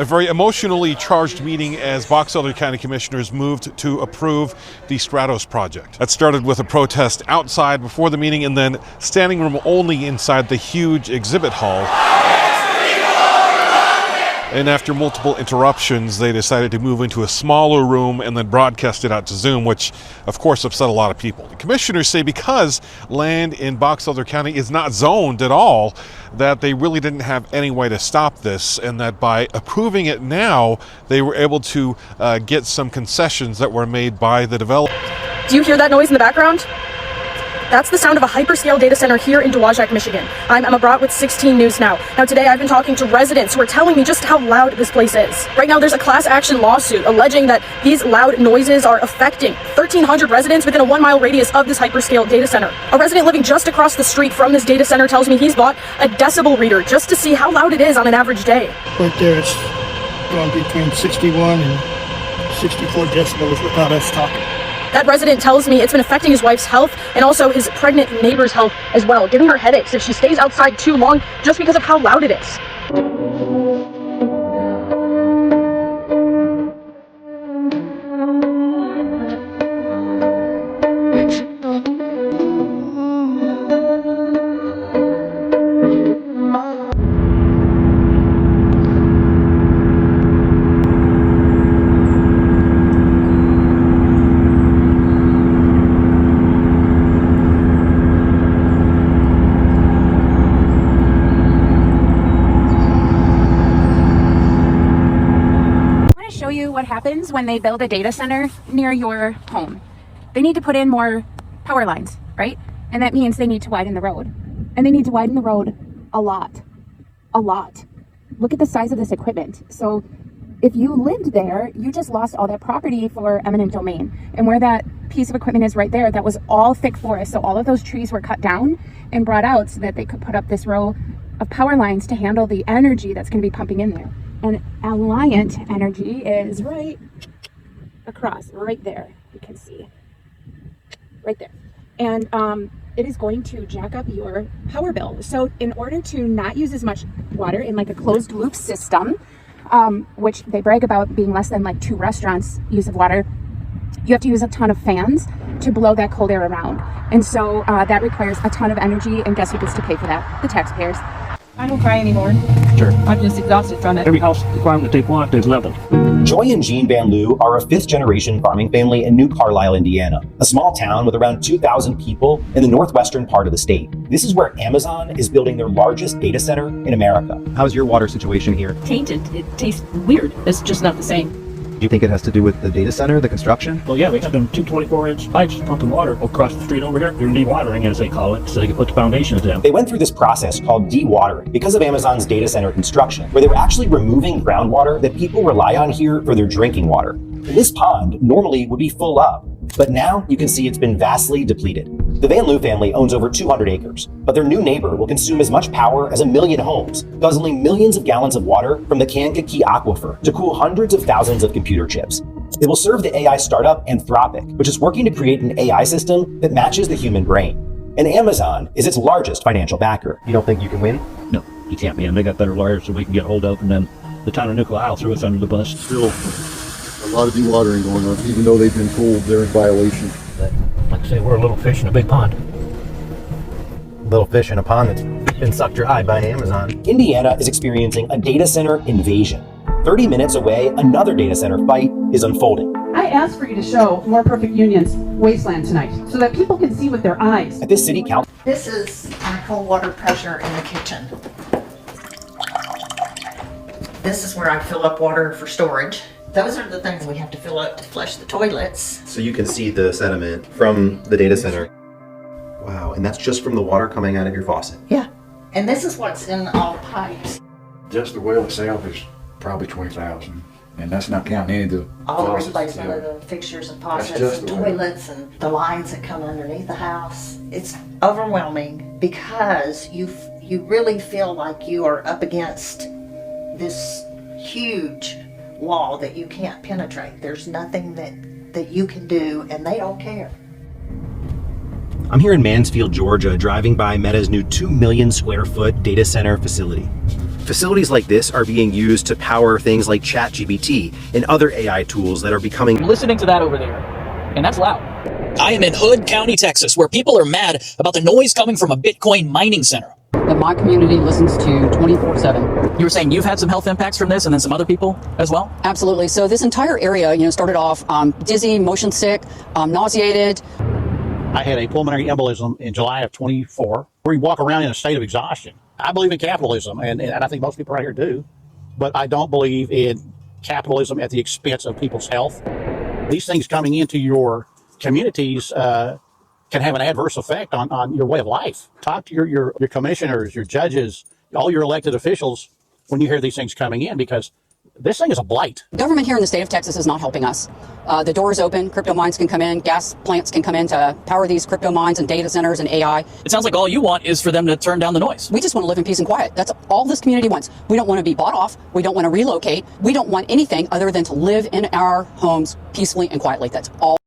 A very emotionally charged meeting as Box Elder County Commissioners moved to approve the Stratos project. That started with a protest outside before the meeting and then standing room only inside the huge exhibit hall. And after multiple interruptions, they decided to move into a smaller room and then broadcast it out to Zoom, which of course upset a lot of people. The commissioners say because land in Box Elder County is not zoned at all, that they really didn't have any way to stop this, and that by approving it now, they were able to get some concessions that were made by the developer. Do you hear that noise in the background? That's the sound of a hyperscale data center here in Dowagiac, Michigan. I'm Emma Brott with 16 News Now. Now today I've been talking to residents who are telling me just how loud this place is. Right now there's a class action lawsuit alleging that these loud noises are affecting 1,300 residents within a 1-mile radius of this hyperscale data center. A resident living just across the street from this data center tells me he's bought a decibel reader just to see how loud it is on an average day. Right there it's going between 61 and 64 decibels without us talking. That resident tells me it's been affecting his wife's health and also his pregnant neighbor's health as well, giving her headaches if she stays outside too long just because of how loud it is. What happens when they build a data center near your home. They need to put in more power lines, right? And that means they need to widen the road. And they need to widen the road a lot. Look at the size of this equipment. So if you lived there, you just lost all that property for eminent domain. And where that piece of equipment is right there, that was all thick forest. So all of those trees were cut down and brought out so that they could put up this row of power lines to handle the energy that's going to be pumping in there. And Alliant Energy is right across, right there. You can see, right there. And it is going to jack up your power bill. So in order to not use as much water in like a closed loop system, which they brag about being less than like 2 restaurants use of water, you have to use a ton of fans to blow that cold air around. And so that requires a ton of energy, and guess who gets to pay for that? The taxpayers. I don't cry anymore. Sure. I'm just exhausted from it. Every house requirement they want is level. Joy and Jean Van Loo are a 5th-generation farming family in New Carlisle, Indiana, a small town with around 2,000 people in the northwestern part of the state. This is where Amazon is building their largest data center in America. How's your water situation here? Tainted. It tastes weird. It's just not the same. Do you think it has to do with the data center, the construction? Well, yeah, we have them 2 24-inch pipes pumping water across the street over here. They're dewatering, as they call it, so they can put the foundations down. They went through this process called dewatering because of Amazon's data center construction, where they were actually removing groundwater that people rely on here for their drinking water. And this pond normally would be full up, but now you can see it's been vastly depleted. The Van Loo family owns over 200 acres, but their new neighbor will consume as much power as 1 million homes, guzzling millions of gallons of water from the Kankakee Aquifer to cool hundreds of thousands of computer chips. It will serve the AI startup Anthropic, which is working to create an AI system that matches the human brain. And Amazon is its largest financial backer. You don't think you can win? No, you can't, man. They got better lawyers so we can get hold of, and then the town of New Isle threw us under the bus. Still, a lot of dewatering going on, even though they've been told they're in violation. But, like I say, we're a little fish in a big pond. Little fish in a pond that's been sucked dry by Amazon. Indiana is experiencing a data center invasion. 30 minutes away, another data center fight is unfolding. I asked for you to show More Perfect Union's wasteland tonight so that people can see with their eyes. At this city council. This is our cold water pressure in the kitchen. This is where I fill up water for storage. Those are the things we have to fill up to flush the toilets. So you can see the sediment from the data center. Wow, and that's just from the water coming out of your faucet? Yeah, and this is what's in all the pipes. Just the well itself is probably $20,000, and that's not counting any of the all faucets, the replacement of the fixtures and faucets just and the toilets and the lines that come underneath the house. It's overwhelming because you really feel like you are up against this huge wall that you can't penetrate. There's nothing that you can do, and they don't care. I'm here in Mansfield, Georgia, driving by Meta's new 2 million square foot data center facility. Facilities like this are being used to power things like ChatGPT and other AI tools that are becoming. Listening to that over there, and that's loud. I am in Hood County, Texas, where people are mad about the noise coming from a Bitcoin mining center. That my community listens to 24/7. You were saying you've had some health impacts from this, and then some other people as well? Absolutely. So this entire area, started off dizzy, motion sick, nauseated. I had a pulmonary embolism in July of 24, where you walk around in a state of exhaustion. I believe in capitalism, and I think most people right here do, but I don't believe in capitalism at the expense of people's health. These things coming into your communities can have an adverse effect on your way of life. Talk to your commissioners, your judges, all your elected officials when you hear these things coming in, because this thing is a blight. Government here in the state of Texas is not helping us. The door is open. Crypto mines can come in. Gas plants can come in to power these crypto mines and data centers and AI. It sounds like all you want is for them to turn down the noise. We just want to live in peace and quiet. That's all this community wants. We don't want to be bought off. We don't want to relocate. We don't want anything other than to live in our homes peacefully and quietly. That's all.